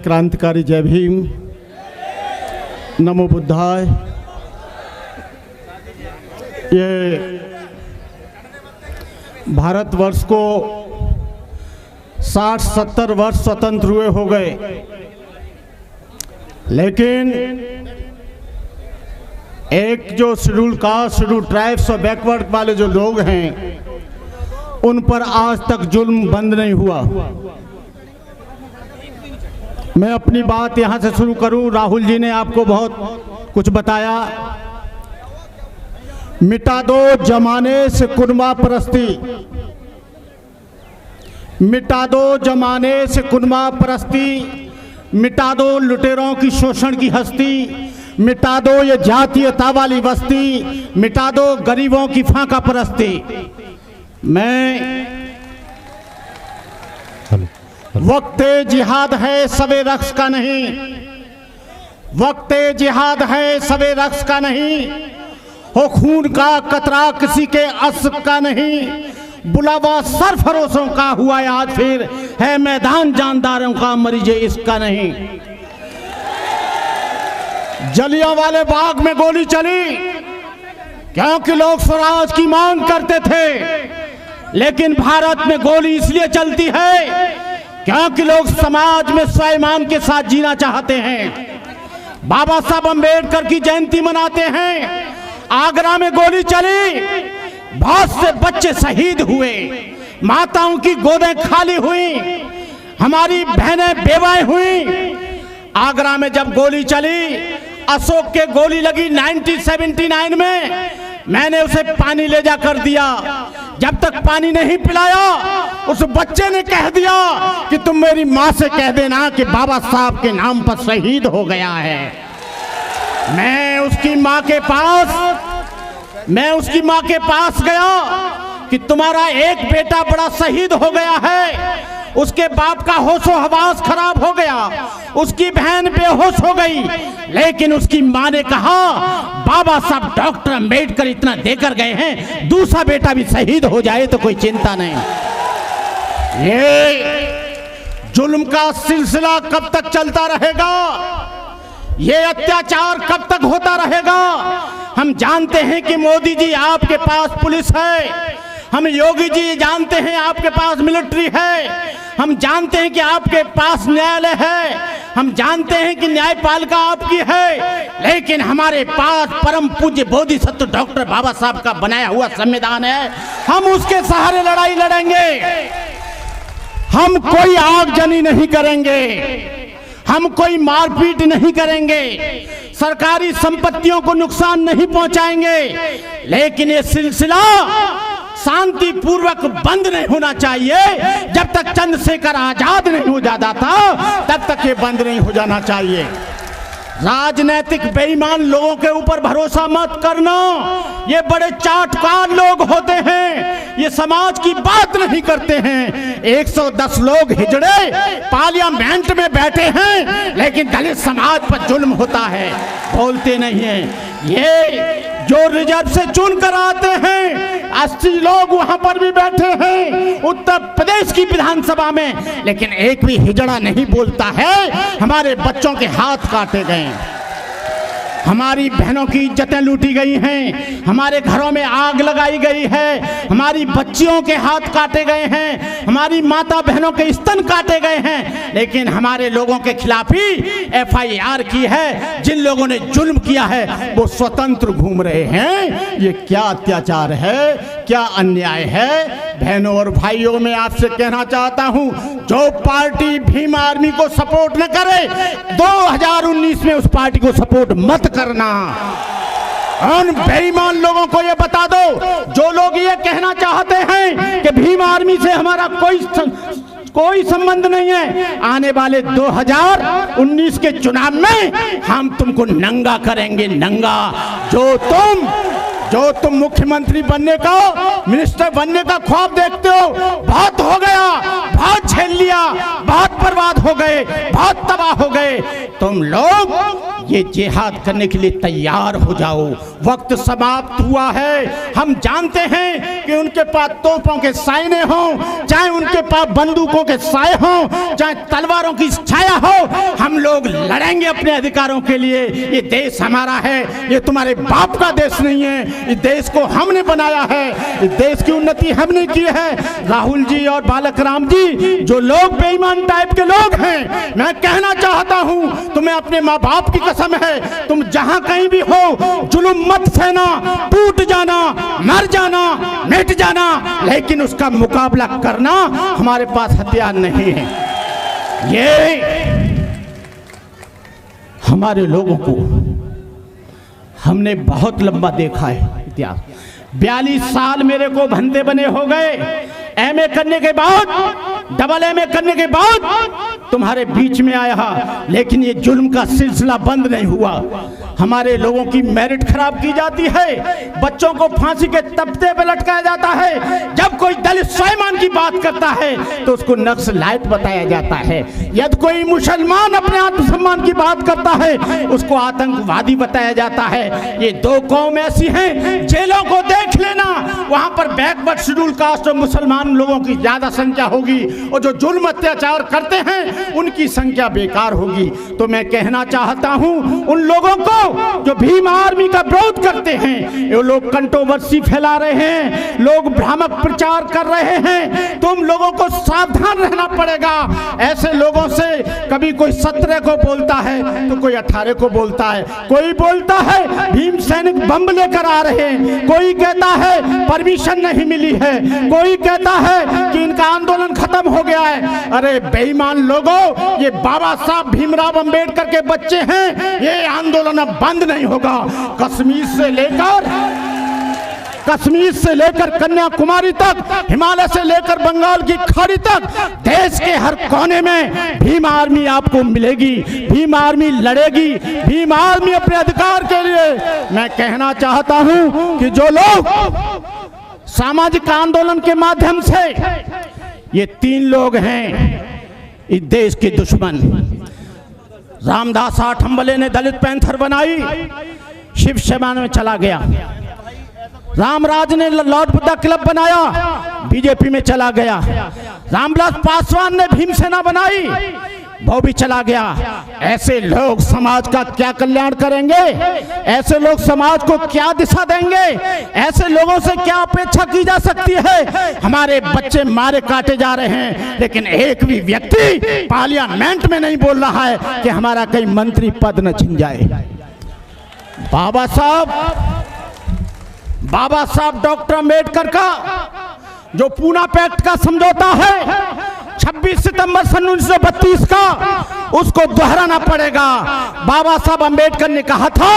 क्रांतिकारी जय भीम, नमो बुद्धाय। ये भारतवर्ष को 60-70 वर्ष स्वतंत्र हुए हो गए, लेकिन एक जो शेड्यूल कास्ट, शेड्यूल ट्राइब्स और बैकवर्ड वाले जो लोग हैं, उन पर आज तक जुल्म बंद नहीं हुआ। मैं अपनी बात यहाँ से शुरू करूँ। राहुल जी ने आपको बहुत कुछ बताया। मिटा दो जमाने से कुनबा परस्ती, मिटा दो जमाने से कुनबा परस्ती, मिटा दो लुटेरों की शोषण की हस्ती, मिटा दो ये जातीयता वाली बस्ती, मिटा दो गरीबों की फांका परस्ती। वक्ते जिहाद है सवे रक्स का नहीं, वक्ते जिहाद है सवे रक्स का नहीं, हो खून का कतरा किसी के अश्क का नहीं, बुलावा सरफरोशों का हुआ आज फिर है मैदान जानदारों का, मरीजे इसका नहीं। जलियांवाले बाग में गोली चली क्योंकि लोग स्वराज की मांग करते थे, लेकिन भारत में गोली इसलिए चलती है क्योंकि लोग समाज में स्वाभिमान के साथ जीना चाहते हैं। बाबा साहब अम्बेडकर की जयंती मनाते हैं। आगरा में गोली चली, बहुत से बच्चे शहीद हुए, माताओं की गोदें खाली हुई, हमारी बहनें बेवाएं हुई। आगरा में जब गोली चली, अशोक के गोली लगी 1979 में, मैंने उसे पानी ले जा कर दिया। जब तक पानी नहीं पिलाया, उस बच्चे ने कह दिया कि तुम मेरी माँ से कह देना कि बाबा साहब के नाम पर शहीद हो गया है। मैं उसकी माँ के पास गया कि तुम्हारा एक बेटा बड़ा शहीद हो गया है। उसके बाप का होशो हवास खराब हो गया, उसकी बहन बेहोश हो गई, लेकिन उसकी माँ ने कहा बाबा साहब डॉक्टर अम्बेडकर इतना देकर गए हैं, दूसरा बेटा भी शहीद हो जाए तो कोई चिंता नहीं। ये जुल्म का सिलसिला कब तक चलता रहेगा? ये अत्याचार कब तक होता रहेगा? हम जानते हैं कि मोदी जी आपके पास पुलिस है, हम योगी जी जानते हैं आपके पास मिलिट्री है, हम जानते हैं कि आपके पास न्यायालय है, हम जानते हैं कि न्यायपालिका आपकी है, लेकिन हमारे पास परम पूज्य बोधिसत्व डॉक्टर बाबा साहब का बनाया हुआ संविधान है। हम उसके सहारे लड़ाई लड़ेंगे। हम कोई आगजनी नहीं करेंगे, हम कोई मारपीट नहीं करेंगे, सरकारी संपत्तियों को नुकसान नहीं पहुंचाएंगे, लेकिन ये सिलसिला शांति पूर्वक बंद नहीं होना चाहिए। जब तक चंद्रशेखर आजाद नहीं हो जाता था, तब तक ये बंद नहीं हो जाना चाहिए। राजनीतिक बेईमान लोगों के ऊपर भरोसा मत करना। ये बड़े चाटकार लोग होते हैं, ये समाज की बात नहीं करते हैं। 110 लोग हिजड़े पार्लियामेंट में बैठे हैं, लेकिन दलित समाज पर जुल्म होता है, बोलते नहीं हैं। ये जो रिजर्व से चुन कर आते हैं, 80 लोग वहां पर भी बैठे हैं उत्तर प्रदेश की विधानसभा में, लेकिन एक भी हिजड़ा नहीं बोलता है। हमारे बच्चों के हाथ काटे गए, हमारी बहनों की इज्जतें लूटी गई हैं, हमारे घरों में आग लगाई गई है, हमारी बच्चियों के हाथ काटे गए हैं, हमारी माता बहनों के स्तन काटे गए हैं, लेकिन हमारे लोगों के खिलाफ ही FIR की है। जिन लोगों ने जुल्म किया है वो स्वतंत्र घूम रहे हैं। ये क्या अत्याचार है, क्या अन्याय है? बहनों और भाइयों, मैं आपसे कहना चाहता हूं, जो पार्टी भीम आर्मी को सपोर्ट न करे, 2019 में उस पार्टी को सपोर्ट मत करना। उन बेईमान लोगों को ये बता दो, जो लोग ये कहना चाहते हैं कि भीम आर्मी से हमारा कोई संबंध नहीं है, आने वाले 2019 के चुनाव में हम तुमको नंगा करेंगे, नंगा। जो तुम मुख्यमंत्री बनने का, मिनिस्टर बनने का ख्वाब देखते हो, बहुत हो गया, बहुत झेल लिया, बहुत बर्बाद हो गए, बहुत तबाह हो गए। तुम लोग ये जिहाद करने के लिए तैयार हो जाओ, वक्त समाप्त हुआ है। हम जानते हैं कि उनके पास तोपों के साइने हों, चाहे उनके पास बंदूकों के साए हों, चाहे तलवारों की छाया हो, हम लोग लड़ेंगे अपने अधिकारों के लिए। ये देश हमारा है, ये तुम्हारे बाप का देश नहीं है। इस देश को हमने बनाया है, इस देश की उन्नति हमने की है। राहुल जी और बालक राम जी जो लोग बेईमान टाइप के लोग हैं, मैं कहना चाहता हूं, तुम्हें अपने माँ बाप की कसम है, तुम जहां कहीं भी हो जुल्म मत सहना, टूट जाना, मर जाना, मिट जाना, लेकिन उसका मुकाबला करना हमारे पास हथियार नहीं है। ये हमारे लोगों को हमने बहुत लंबा देखा है इतिहास। 42 साल मेरे को धंधे बने हो गए, एमए करने के बाद, डबल एमए करने के बाद तुम्हारे बीच में आया, लेकिन ये जुल्म का सिलसिला बंद नहीं हुआ। हमारे लोगों की मेरिट खराब की जाती है, बच्चों को फांसी के तख्ते पे लटकाया जाता है। जब कोई दलित स्वाभिमान की बात करता है तो उसको नक्सलाइट बताया जाता है। यदि कोई मुसलमान अपने आत्मसम्मान की बात करता है उसको आतंकवादी बताया जाता है। ये दो कौम ऐसी हैं, जेलों को देख लेना, वहां पर बैकवर्ड शेड्यूल कास्ट और मुसलमान लोगों की ज्यादा संख्या होगी, और जो जुल्म अत्याचार करते हैं उनकी संख्या बेकार होगी। तो मैं कहना चाहता हूं उन लोगों को जो भीम आर्मी का विरोध करते हैं, ये लोग कंट्रोवर्सी फैला रहे हैं, लोग भ्रामक प्रचार कर रहे हैं, तुम लोगों को सावधान रहना पड़ेगा। ऐसे लोगों से कभी कोई 17 को बोलता है तो कोई 18 को बोलता है, कोई बोलता है भीम सैनिक बम लेकर आ रहे हैं, कोई कहता है परमिशन नहीं मिली है, कोई कहता है कि इनका आंदोलन खत्म हो गया है। अरे बेईमान लोगों, ये बाबा साहब भीमराव अंबेडकर के बच्चे हैं, ये आंदोलन अब बंद नहीं होगा। कश्मीर से लेकर कन्याकुमारी तक, हिमालय से लेकर बंगाल की खाड़ी तक, देश के हर कोने में भीम आर्मी आपको मिलेगी, भीम आर्मी लड़ेगी, भीम आर्मी अपने अधिकार के लिए। मैं कहना चाहता हूं कि जो लोग सामाजिक आंदोलन के माध्यम से, ये 3 लोग हैं इस देश के दुश्मन। रामदास आठंबले ने दलित पैंथर बनाई, शिवसेना में चला गया। रामराज ने लॉर्ड बुद्धा क्लब बनाया, बीजेपी में चला गया। रामविलास पासवान ने भीमसेना बनाई, वो भी चला गया। ऐसे लोग समाज का क्या कल्याण करेंगे? ऐसे लोग समाज को क्या दिशा देंगे? ऐसे लोगों से क्या अपेक्षा की जा सकती है? हमारे बच्चे मारे काटे जा रहे हैं, लेकिन एक भी व्यक्ति पार्लियामेंट में नहीं बोल रहा है कि हमारा कहीं मंत्री पद न छिन जाए। बाबा साहब डॉक्टर अम्बेडकर का जो पूना पैक्ट का समझौता है 26 सितंबर सन 1932 का, उसको दोहराना पड़ेगा। बाबा साहब अम्बेडकर ने कहा था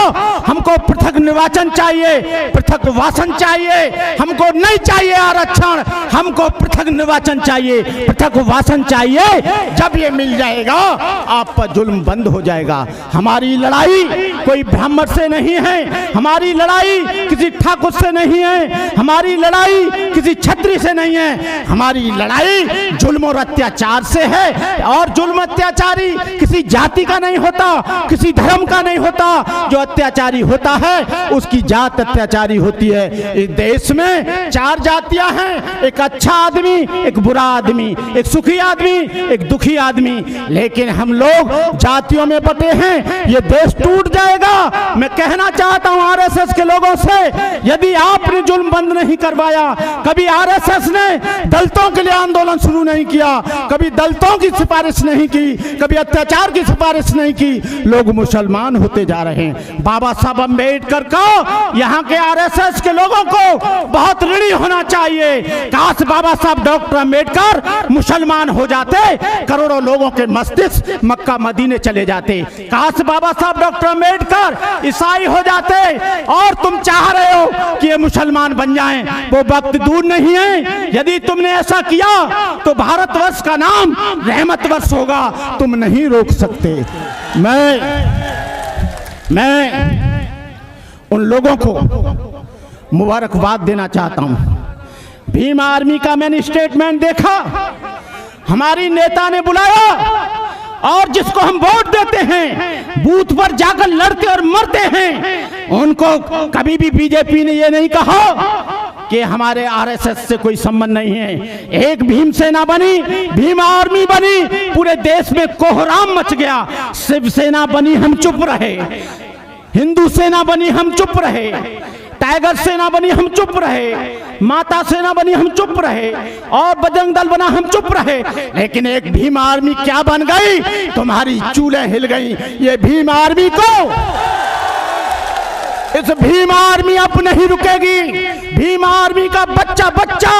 हमको पृथक निर्वाचन चाहिए, पृथक वासन चाहिए, हमको नहीं चाहिए आरक्षण, हमको पृथक निर्वाचन चाहिए, पृथक वासन चाहिए। जब ये मिल जाएगा आप पर जुल्म बंद हो जाएगा। हमारी लड़ाई कोई ब्राह्मण से नहीं है, हमारी लड़ाई किसी ठाकुर से नहीं है, हमारी लड़ाई किसी छत्री से नहीं है, हमारी लड़ाई जुल्म और अत्याचार से है। और जुल्म अत्याचारी किसी जाति का नहीं होता, किसी धर्म का नहीं होता। जो अत्याचारी होता है उसकी जात अत्याचारी होती है। इस देश में 4 जातियां हैं, एक अच्छा आदमी, एक बुरा आदमी, एक सुखी आदमी, एक दुखी आदमी। लेकिन हम लोग जातियों में बटे हैं, ये देश टूट जाएगा। मैं कहना चाहता हूं आरएसएस के लोगों से, यदि आपने जुल्म बंद नहीं करवाया, कभी आरएसएस ने दलितों के लिए आंदोलन शुरू नहीं किया, कभी दलितों की सिफारिश नहीं की, कभी अत्याचार की सिफारिश नहीं की, लोग मुसलमान होते जा रहे हैं। बाबा साहब अम्बेडकर को, यहाँ के आरएसएस के लोगों को बहुत ऋणी होना चाहिए। काश बाबा साहब डॉक्टर अम्बेडकर मुसलमान हो जाते, करोड़ों लोगों के मस्तिष्क मक्का मदीने चले जाते। काश बाबा साहब डॉक्टर अम्बेडकर ईसाई हो जाते, और तुम चाह रहे हो कि ये मुसलमान बन जाएं, वो वक्त दूर नहीं है। यदि तुमने ऐसा किया तो भारतवर्ष का नाम रहमत वर्ष होगा, तुम नहीं रोक सकते। मैं उन लोगों को मुबारकबाद देना चाहता हूं। भीम आर्मी का मैंने स्टेटमेंट देखा, हमारी नेता ने बुलाया, और जिसको हम वोट देते हैं, बूथ पर जाकर लड़ते और मरते हैं, उनको कभी भी बीजेपी ने ये नहीं कहा कि हमारे आरएसएस से कोई संबंध नहीं है। एक भीम सेना बनी, भीम आर्मी बनी, पूरे देश में कोहराम मच गया। शिवसेना बनी, हम चुप रहे। हिंदू सेना बनी, हम चुप रहे। टाइगर सेना बनी, हम चुप रहे। माता सेना बनी, हम चुप रहे। और बजरंग दल बना, हम चुप रहे। लेकिन एक भीम आर्मी क्या बन गई? तुम्हारी चूल्हे हिल गई। ये भीम आर्मी को, इस भीम आर्मी अब नहीं रुकेगी। भीम आर्मी का बच्चा बच्चा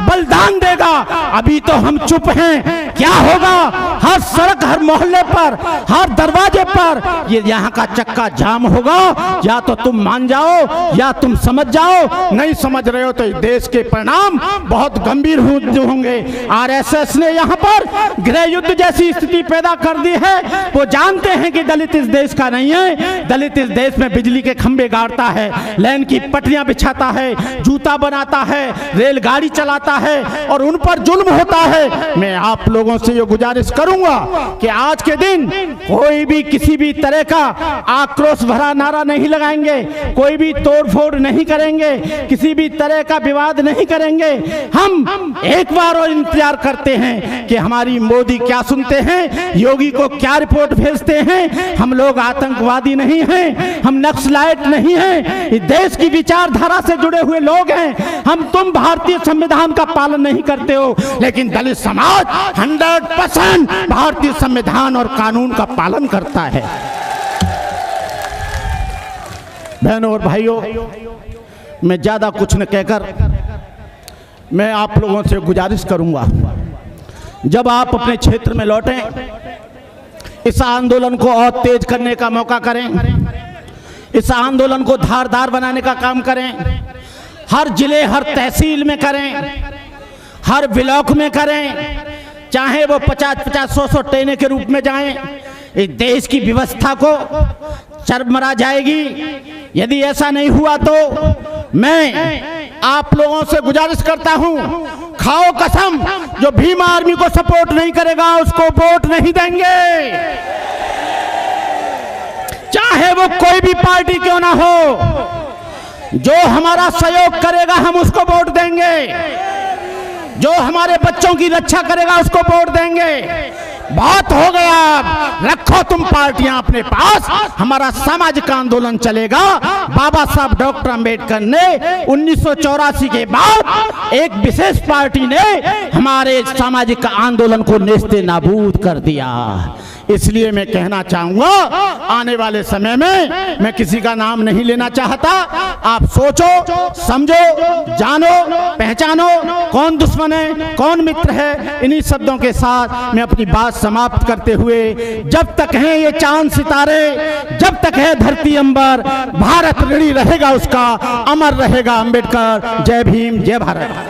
बलिदान देगा। अभी तो हम चुप हैं। क्या होगा? हर सड़क, हर मोहल्ले पर, हर दरवाजे पर ये यहाँ का चक्का जाम होगा। या तो तुम मान जाओ या तुम समझ जाओ। नहीं समझ रहे हो तो देश के परिणाम बहुत गंभीर होंगे। आरएसएस ने यहाँ पर गृह युद्ध जैसी स्थिति पैदा कर दी है। वो जानते हैं कि दलित इस देश का नहीं है। दलित इस देश में बिजली के खंभे गाड़ता है, लाइन की पटरियां बिछाता है, जूता बनाता है, रेलगाड़ी चलाता है और उन पर जुल्म होता है। मैं आप लोगों से ये गुजारिश करूंगा कि आज के दिन कोई भी किसी भी तरह का आक्रोश भरा नारा नहीं लगाएंगे, कोई भी तोड़फोड़ नहीं करेंगे, किसी भी तरह का विवाद नहीं करेंगे। हम एक बार और इंतजार करते हैं कि हमारी मोदी क्या सुनते हैं, योगी को क्या रिपोर्ट भेजते हैं। हम लोग आतंकवादी नहीं हैं, हम नक्सलाइट नहीं हैं। इस देश की विचारधारा से जुड़े हुए लोग हैं। तुम भारतीय संविधान का पालन नहीं करते हो, लेकिन दलित समाज 100% भारतीय संविधान और कानून का पालन करता है। बहनों और भाइयों, मैं ज्यादा कुछ न कहकर मैं आप लोगों से गुजारिश करूंगा, जब आप अपने क्षेत्र में लौटें, इस आंदोलन को और तेज करने का मौका करें। इस आंदोलन को धारदार बनाने का काम करें। हर जिले, हर तहसील में करें, हर ब्लॉक में करें। चाहे वो 50-50, 100-100 टेने के रूप में जाएं। इस देश की व्यवस्था को चरमरा जाएगी। यदि ऐसा नहीं हुआ तो मैं आप लोगों से गुजारिश करता हूं, खाओ कसम, जो भीम आर्मी को सपोर्ट नहीं करेगा उसको वोट नहीं देंगे। चाहे वो कोई भी पार्टी क्यों ना हो। जो हमारा सहयोग करेगा हम उसको वोट देंगे। जो हमारे बच्चों की रक्षा करेगा उसको वोट देंगे। बहुत हो गया, रखो तुम पार्टियां अपने पास। हमारा सामाजिक आंदोलन चलेगा। बाबा साहब डॉक्टर अंबेडकर ने 1984 के बाद एक विशेष पार्टी ने हमारे सामाजिक आंदोलन को नेस्ते नाबूद कर दिया। इसलिए मैं कहना चाहूंगा, आने वाले समय में मैं किसी का नाम नहीं लेना चाहता। आप सोचो, समझो, जानो, पहचानो कौन दुश्मन है, कौन मित्र है। इन्हीं शब्दों के साथ मैं अपनी बात समाप्त करते हुए, जब तक हैं ये चांद सितारे, जब तक है धरती अंबर, भारत ऋणी रहेगा उसका, अमर रहेगा अंबेडकर। जय भीम, जय भारत।